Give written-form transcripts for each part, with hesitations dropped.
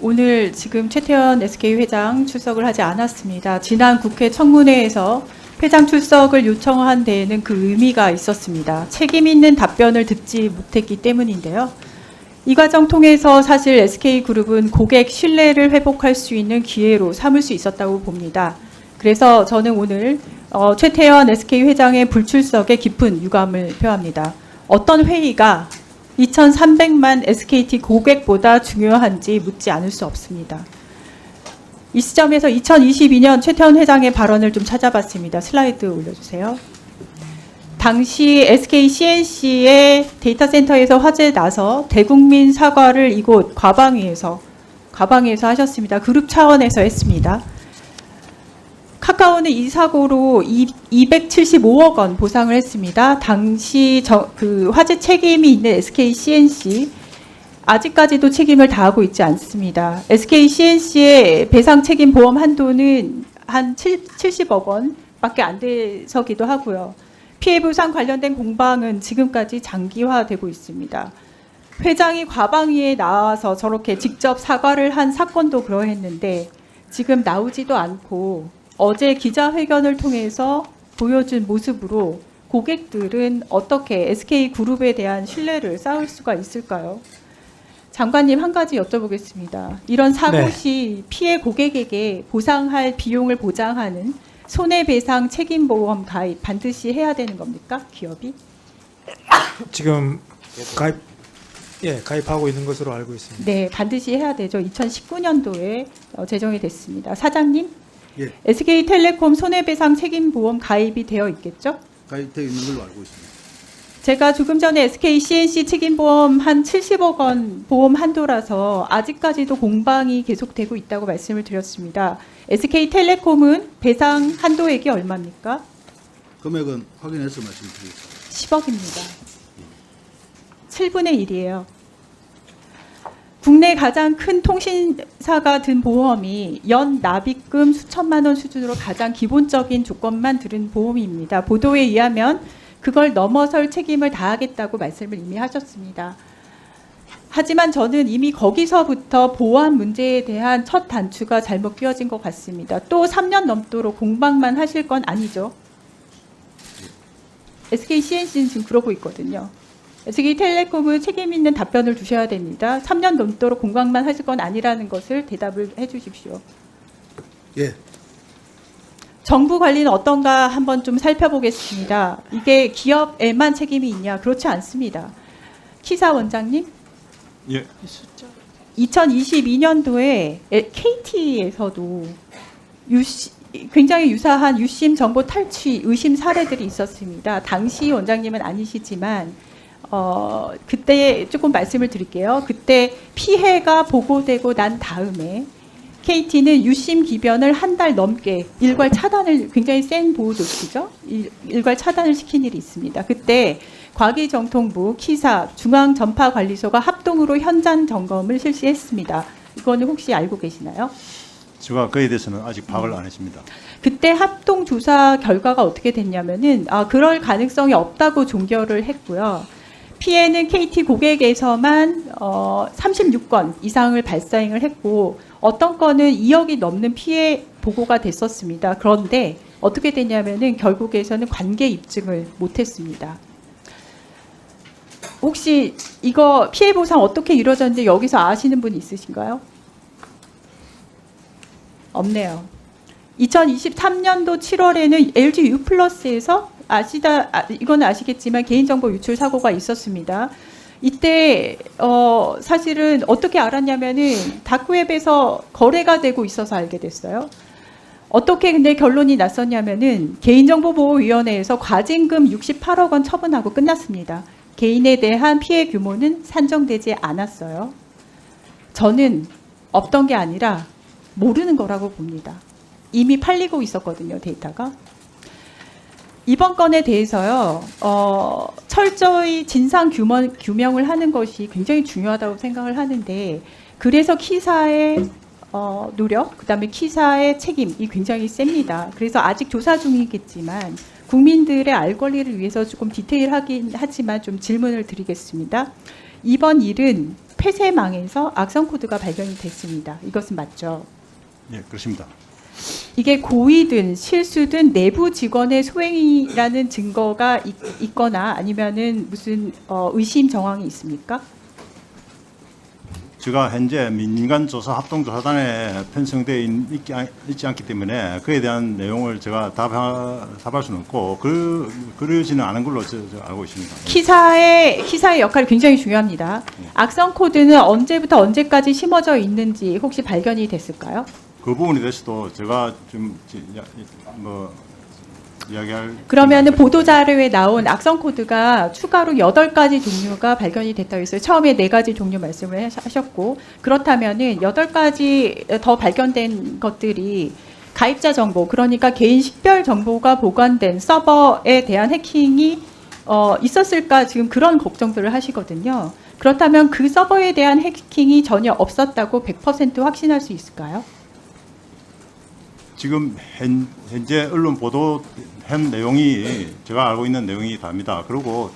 오늘 지금 최태원 SK 회장 출석을 하지 않았습니다. 지난 국회 청문회에서 회장 출석을 요청한 데에는 그 의미가 있었습니다. 책임 있는 답변을 듣지 못했기 때문인데요. 이 과정 통해서 사실 SK그룹은 고객 신뢰를 회복할 수 있는 기회로 삼을 수 있었다고 봅니다. 그래서 저는 오늘 최태원 SK 회장의 불출석에 깊은 유감을 표합니다. 어떤 회의가 2,300만 SKT 고객보다 중요한지 묻지 않을 수 없습니다. 이 시점에서 2022년 최태원 회장의 발언을 좀 찾아봤습니다. 슬라이드 올려주세요. 당시 SK CNC의 데이터 센터에서 화재 나서 대국민 사과를 이곳 과방위에서 하셨습니다. 그룹 차원에서 했습니다. 카카오는 이 사고로 275억 원 보상을 했습니다. 당시 그 화재 책임이 있는 SK CNC 아직까지도 책임을 다하고 있지 않습니다. SK CNC의 배상 책임 보험 한도는 한 70억 원밖에 안 돼서기도 하고요. 피해 보상 관련된 공방은 지금까지 장기화되고 있습니다. 회장이 과방위에 나와서 저렇게 직접 사과를 한 사건도 그러했는데 지금 나오지도 않고 어제 기자회견을 통해서 보여준 모습으로 고객들은 어떻게 SK그룹에 대한 신뢰를 쌓을 수가 있을까요? 장관님 한 가지 여쭤보겠습니다. 이런 사고 시 피해 고객에게 보상할 비용을 보장하는 손해배상 책임보험 가입 반드시 해야 되는 겁니까? 기업이? 지금 가입하고 있는 것으로 알고 있습니다. 네, 반드시 해야 되죠. 2019년도에 제정이 됐습니다. 사장님? 예. SK텔레콤 손해배상 책임보험 가입이 되어 있겠죠? 가입되어 있는 걸로 알고 있습니다. 제가 조금 전에 SK CNC 책임보험 한 70억 원 보험 한도라서 아직까지도 공방이 계속되고 있다고 말씀을 드렸습니다. SK텔레콤은 배상 한도액이 얼마입니까? 금액은 확인해서 말씀드리겠습니다. 10억입니다. 7분의 1이에요. 국내 가장 큰 통신사가 든 보험이 연 납입금 수천만 원 수준으로 가장 기본적인 조건만 들은 보험입니다. 보도에 의하면 그걸 넘어설 책임을 다하겠다고 말씀을 이미 하셨습니다. 하지만 저는 이미 거기서부터 보안 문제에 대한 첫 단추가 잘못 끼워진 것 같습니다. 또 3년 넘도록 공방만 하실 건 아니죠. SK CNC는 지금 그러고 있거든요. SK텔레콤은 책임 있는 답변을 주셔야 됩니다. 3년 넘도록 공방만 하실 건 아니라는 것을 대답을 해 주십시오. 예. 정부 관리는 어떤가 한번 좀 살펴보겠습니다. 이게 기업에만 책임이 있냐? 그렇지 않습니다. 키사 원장님? 예. 2022년도에 KT에서도 굉장히 유사한 유심 정보 탈취 의심 사례들이 있었습니다. 당시 원장님은 아니시지만 그때 조금 말씀을 드릴게요. 그때 피해가 보고되고 난 다음에 KT는 유심 기변을 한 달 넘게 일괄 차단을, 굉장히 센 보호 조치죠. 일괄 차단을 시킨 일이 있습니다. 그때 과기정통부, 키사, 중앙전파관리소가 합동으로 현장 점검을 실시했습니다. 이거는 혹시 알고 계시나요? 제가 그에 대해서는 아직 파악을 안 했습니다. 그때 합동 조사 결과가 어떻게 됐냐면은 그럴 가능성이 없다고 종결을 했고요. 피해는 KT 고객에서만 36건 이상을 발생을 했고 어떤 건은 2억이 넘는 피해 보고가 됐었습니다. 그런데 어떻게 됐냐면은 결국에서는 관계 입증을 못했습니다. 혹시 이거 피해 보상 어떻게 이루어졌는지 여기서 아시는 분 있으신가요? 없네요. 2023년도 7월에는 LG U+에서 이건 아시겠지만 개인정보 유출 사고가 있었습니다. 이때 사실은 어떻게 알았냐면은 다크웹에서 거래가 되고 있어서 알게 됐어요. 어떻게 근데 결론이 났었냐면은 개인정보보호위원회에서 과징금 68억 원 처분하고 끝났습니다. 개인에 대한 피해 규모는 산정되지 않았어요. 저는 없던 게 아니라 모르는 거라고 봅니다. 이미 팔리고 있었거든요, 데이터가. 이번 건에 대해서요, 철저히 진상 규명을 하는 것이 굉장히 중요하다고 생각을 하는데, 그래서 키사의 노력, 그다음에 키사의 책임이 굉장히 셉니다. 그래서 아직 조사 중이겠지만 국민들의 알 권리를 위해서 조금 디테일하긴 하지만 좀 질문을 드리겠습니다. 이번 일은 폐쇄망에서 악성 코드가 발견이 됐습니다. 이것은 맞죠? 예, 그렇습니다. 이게 고의든 실수든 내부 직원의 소행이라는 증거가 있거나 아니면은 무슨 의심 정황이 있습니까? 제가 현재 민간조사 합동조사단에 편성되어 있지 않기 때문에 그에 대한 내용을 제가 답할 수는 없고 그러지는 않은 걸로 저 알고 있습니다. 키사의 역할이 굉장히 중요합니다. 악성 코드는 언제부터 언제까지 심어져 있는지 혹시 발견이 됐을까요? 그 부분에 대해서도 제가 좀 이야기할. 그러면은 보도자료에 나온 악성 코드가 추가로 8가지 종류가 발견이 됐다고 했어요. 처음에 4가지 종류 말씀을 하셨고, 그렇다면은 8가지 더 발견된 것들이 가입자 정보, 그러니까 개인 식별 정보가 보관된 서버에 대한 해킹이 있었을까, 지금 그런 걱정들을 하시거든요. 그렇다면 그 서버에 대한 해킹이 전혀 없었다고 100% 확신할 수 있을까요? 지금 현재 언론 보도한 내용이 제가 알고 있는 내용이 답니다. 그리고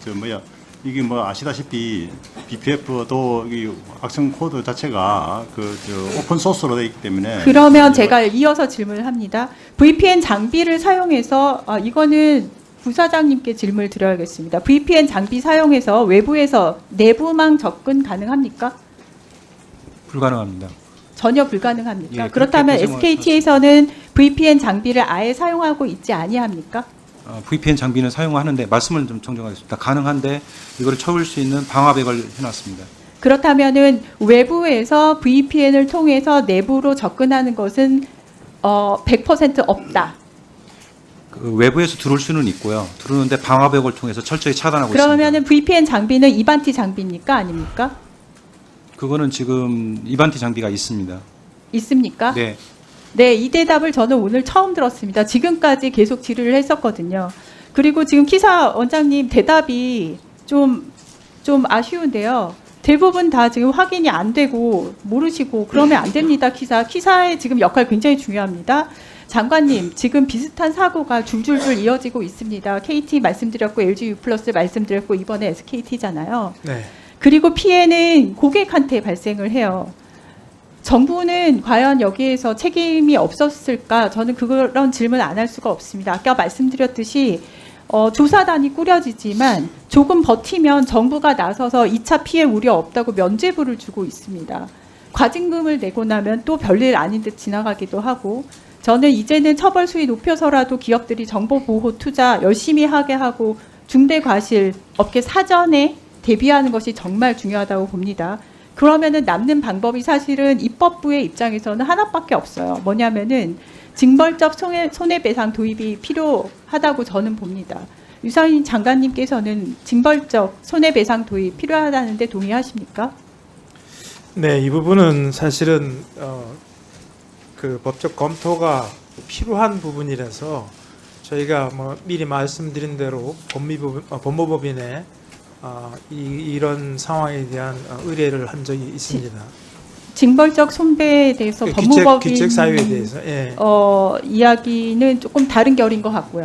이게 아시다시피 BPF도 이 악성 코드 자체가 오픈 소스로 되어 있기 때문에. 그러면 제가 이어서 질문을 합니다. VPN 장비를 사용해서 이거는 부사장님께 질문을 드려야겠습니다. VPN 장비 사용해서 외부에서 내부망 접근 가능합니까? 불가능합니다. 전혀 불가능합니까? 예, 그렇다면 그렇게 SKT에서는 VPN 장비를 아예 사용하고 있지 아니합니까? VPN 장비는 사용하는데 말씀을 좀 정정하겠습니다. 가능한데 이거를 쳐올 수 있는 방화벽을 해놨습니다. 그렇다면은 외부에서 VPN을 통해서 내부로 접근하는 것은 100% 없다. 그 외부에서 들어올 수는 있고요. 들어오는데 방화벽을 통해서 철저히 차단하고 있습니다. 그러면은 VPN 장비는 이반티 장비입니까? 아닙니까? 그거는 지금 이반티 장비가 있습니다. 있습니까? 네. 네, 이 대답을 저는 오늘 처음 들었습니다. 지금까지 계속 질의를 했었거든요. 그리고 지금 키사 원장님 대답이 좀 아쉬운데요. 대부분 다 지금 확인이 안 되고 모르시고 그러면 안 됩니다. 키사의 지금 역할 굉장히 중요합니다. 장관님, 지금 비슷한 사고가 줄줄줄 이어지고 있습니다. KT 말씀드렸고 LG U+ 말씀드렸고 이번에 SKT잖아요. 네. 그리고 피해는 고객한테 발생을 해요. 정부는 과연 여기에서 책임이 없었을까? 저는 그런 질문 안 할 수가 없습니다. 아까 말씀드렸듯이 조사단이 꾸려지지만 조금 버티면 정부가 나서서 2차 피해 우려 없다고 면죄부를 주고 있습니다. 과징금을 내고 나면 또 별일 아닌 듯 지나가기도 하고, 저는 이제는 처벌 수위 높여서라도 기업들이 정보 보호 투자 열심히 하게 하고 중대 과실 업계 사전에 대비하는 것이 정말 중요하다고 봅니다. 그러면은 남는 방법이 사실은 입법부의 입장에서는 하나밖에 없어요. 뭐냐면은 징벌적 손해배상 도입이 필요하다고 저는 봅니다. 유상인 장관님께서는 징벌적 손해배상 도입 필요하다는데 동의하십니까? 네, 이 부분은 사실은 그 법적 검토가 필요한 부분이라서 저희가 미리 말씀드린 대로 법무법인에 이런 상황에 대한 의뢰를 한 적이 있습니다. 징벌적 손배에 대해서 법무법인 기책 사유에 대해서 이야기는 조금 다른 결인 것 같고요.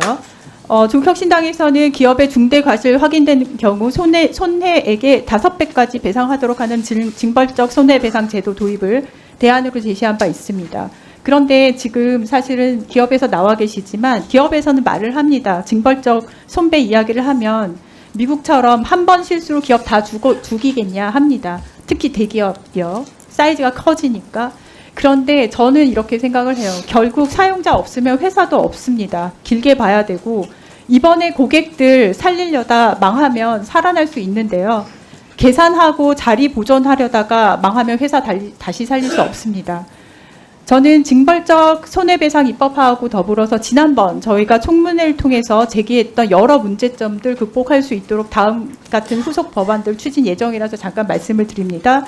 조국혁신당에서는 기업의 중대 과실 확인된 경우 손해액의 5배까지 배상하도록 하는 징벌적 손해배상 제도 도입을 대안으로 제시한 바 있습니다. 그런데 지금 사실은 기업에서 나와 계시지만 기업에서는 말을 합니다. 징벌적 손배 이야기를 하면 미국처럼 한 번 실수로 기업 다 죽이겠냐 합니다. 특히 대기업이요. 사이즈가 커지니까. 그런데 저는 이렇게 생각을 해요. 결국 사용자 없으면 회사도 없습니다. 길게 봐야 되고, 이번에 고객들 살리려다 망하면 살아날 수 있는데요. 계산하고 자리 보존하려다가 망하면 회사 다시 살릴 수 없습니다. 저는 징벌적 손해배상 입법화하고 더불어서 지난번 저희가 청문회를 통해서 제기했던 여러 문제점들 극복할 수 있도록 다음 같은 후속 법안들 추진 예정이라서 잠깐 말씀을 드립니다.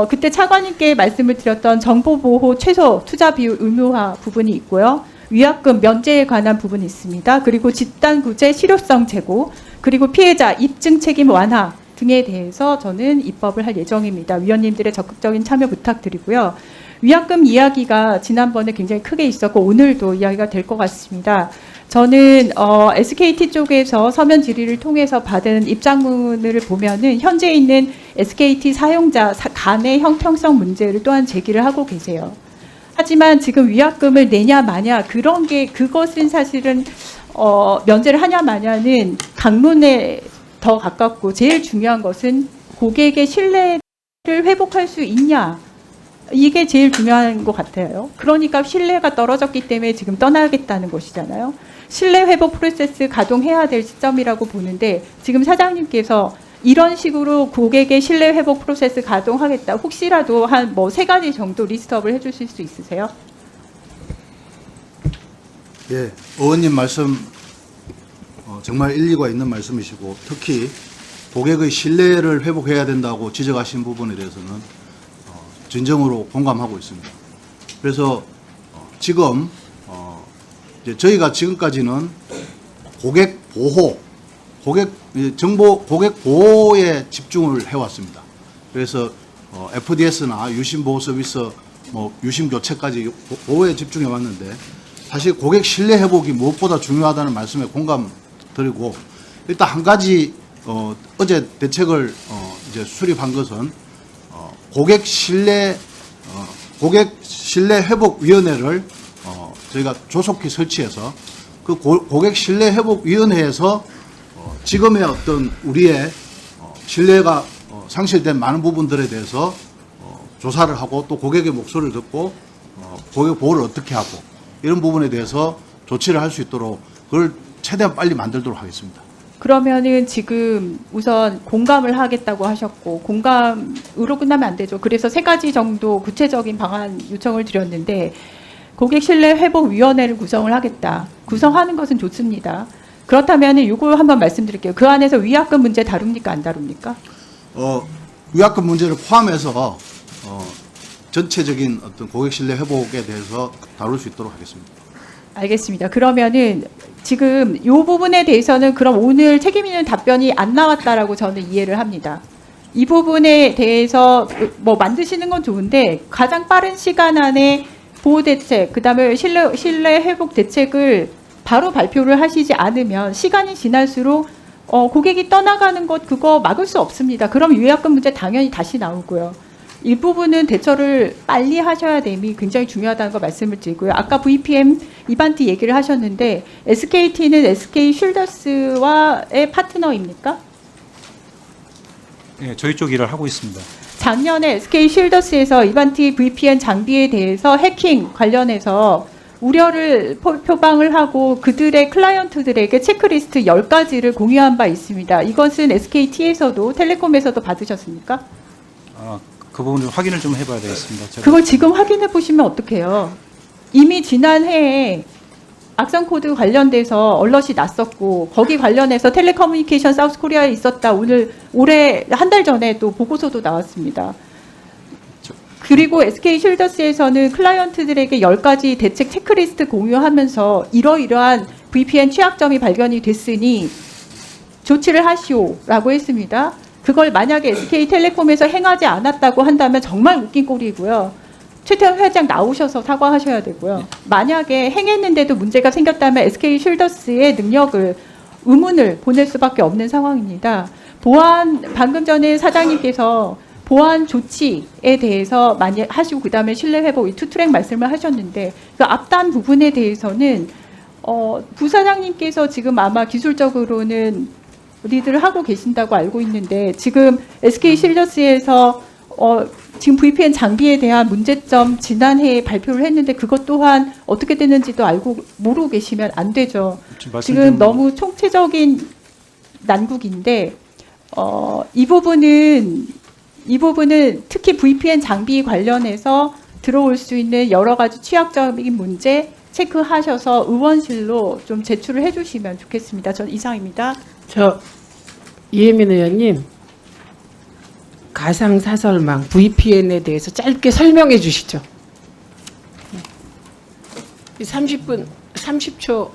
그때 차관님께 말씀을 드렸던 정보보호 최소 투자 비율 의무화 부분이 있고요. 위약금 면제에 관한 부분이 있습니다. 그리고 집단구제 실효성 제고, 그리고 피해자 입증 책임 완화 등에 대해서 저는 입법을 할 예정입니다. 위원님들의 적극적인 참여 부탁드리고요. 위약금 이야기가 지난번에 굉장히 크게 있었고 오늘도 이야기가 될 것 같습니다. 저는 SKT 쪽에서 서면 질의를 통해서 받은 입장문을 보면은 현재 있는 SKT 사용자 간의 형평성 문제를 또한 제기를 하고 계세요. 하지만 지금 위약금을 내냐 마냐 그것은 사실은 면제를 하냐 마냐는 강론에 더 가깝고 제일 중요한 것은 고객의 신뢰를 회복할 수 있냐. 이게 제일 중요한 것 같아요. 그러니까 신뢰가 떨어졌기 때문에 지금 떠나겠다는 것이잖아요. 신뢰 회복 프로세스 가동해야 될 시점이라고 보는데 지금 사장님께서 이런 식으로 고객의 신뢰 회복 프로세스 가동하겠다. 혹시라도 한 뭐 3가지 정도 리스트업을 해주실 수 있으세요? 예, 의원님 말씀 정말 일리가 있는 말씀이시고 특히 고객의 신뢰를 회복해야 된다고 지적하신 부분에 대해서는 진정으로 공감하고 있습니다. 그래서 지금 이제 저희가 지금까지는 고객 보호, 고객 보호에 집중을 해왔습니다. 그래서 FDS나 유심 보호 서비스, 유심 교체까지 보호에 집중해 왔는데 사실 고객 신뢰 회복이 무엇보다 중요하다는 말씀에 공감드리고 일단 한 가지 어제 대책을 이제 수립한 것은 고객 신뢰 회복 위원회를 저희가 조속히 설치해서 그 고객 신뢰 회복 위원회에서 지금의 어떤 우리의 신뢰가 상실된 많은 부분들에 대해서 조사를 하고 또 고객의 목소리를 듣고 고객 보호를 어떻게 하고 이런 부분에 대해서 조치를 할 수 있도록 그걸 최대한 빨리 만들도록 하겠습니다. 그러면은 지금 우선 공감을 하겠다고 하셨고 공감으로 끝나면 안 되죠. 그래서 3가지 정도 구체적인 방안 요청을 드렸는데 고객 신뢰 회복 위원회를 구성을 하겠다. 구성하는 것은 좋습니다. 그렇다면 이거 한번 말씀드릴게요. 그 안에서 위약금 문제 다룹니까 안 다룹니까? 위약금 문제를 포함해서 전체적인 어떤 고객 신뢰 회복에 대해서 다룰 수 있도록 하겠습니다. 알겠습니다. 그러면은 지금 이 부분에 대해서는 그럼 오늘 책임 있는 답변이 안 나왔다라고 저는 이해를 합니다. 이 부분에 대해서 뭐 만드시는 건 좋은데 가장 빠른 시간 안에 보호 대책, 그다음에 신뢰 회복 대책을 바로 발표를 하시지 않으면 시간이 지날수록 고객이 떠나가는 것 그거 막을 수 없습니다. 그럼 위약금 문제 당연히 다시 나오고요. 이 부분은 대처를 빨리 하셔야 됨이 굉장히 중요하다는 거 말씀을 드리고요. 아까 VPN 이반티 얘기를 하셨는데 SKT는 SK 쉴더스와의 파트너입니까? 예, 저희 쪽 일을 하고 있습니다. 작년에 SK 쉴더스에서 이반티 VPN 장비에 대해서 해킹 관련해서 우려를 표방을 하고 그들의 클라이언트들에게 체크리스트 10가지를 공유한 바 있습니다. 이것은 SKT에서도 텔레콤에서도 받으셨습니까? 그 부분을 확인을 좀 해봐야 되겠습니다. 제가 그걸 지금 확인해 보시면 어떡해요. 이미 지난해에 악성 코드 관련돼서 얼럿이 났었고 거기 관련해서 텔레커뮤니케이션 사우스 코리아에 있었다. 올해 한 달 전에 또 보고서도 나왔습니다. 그리고 SK 쉴더스에서는 클라이언트들에게 10가지 대책 체크리스트 공유하면서 이러이러한 VPN 취약점이 발견이 됐으니 조치를 하시오라고 했습니다. 그걸 만약에 SK텔레콤에서 행하지 않았다고 한다면 정말 웃긴 꼴이고요. 최태원 회장 나오셔서 사과하셔야 되고요. 만약에 행했는데도 문제가 생겼다면 SK 쉴더스의 능력을 의문을 보낼 수밖에 없는 상황입니다. 방금 전에 사장님께서 보안 조치에 대해서 많이 하시고 그다음에 신뢰 회복 이 투트랙 말씀을 하셨는데 그 앞단 부분에 대해서는 부사장님께서 지금 아마 기술적으로는 리드를 하고 계신다고 알고 있는데 지금 SK 쉴더스에서 지금 VPN 장비에 대한 문제점 지난해에 발표를 했는데 그것 또한 어떻게 됐는지도 모르고 계시면 안 되죠. 지금 너무 총체적인 난국인데 이 부분은 특히 VPN 장비 관련해서 들어올 수 있는 여러 가지 취약적인 문제 체크하셔서 의원실로 좀 제출을 해주시면 좋겠습니다. 전 이상입니다. 이혜민 의원님, 가상사설망 VPN에 대해서 짧게 설명해 주시죠. 30초.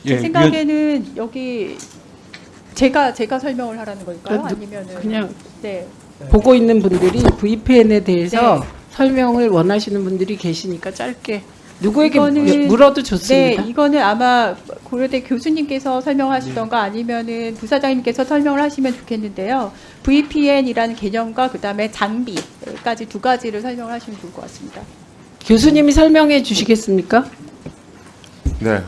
제 생각에는 여기 제가 설명을 하라는 걸까요? 그, 아니면은 그냥 네. 보고 있는 분들이 VPN에 대해서 네. 설명을 원하시는 분들이 계시니까 짧게 누구에게 이거는- 물어도 좋습니다. 네, 이거는 아마 고려대 교수님께서 설명하시던가 아니면은 부사장님께서 설명을 하시면 좋겠는데요. VPN이라는 개념과 그다음에 장비까지 두 가지를 설명을 하시면 좋을 것 같습니다. 교수님이 설명해 주시겠습니까? 네,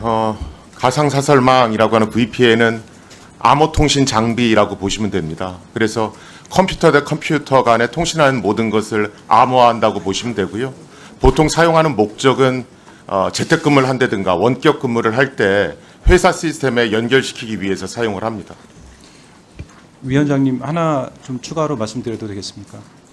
가상사설망이라고 하는 VPN은 암호통신 장비라고 보시면 됩니다. 그래서 컴퓨터 대 컴퓨터 간에 통신하는 모든 것을 암호화한다고 보시면 되고요. 보통 사용하는 목적은 재택근무를 한다든가 원격 근무를 할 때 회사 시스템에 연결시키기 위해서 사용을 합니다. 위원장님 하나 좀 추가로 말씀드려도 되겠습니까?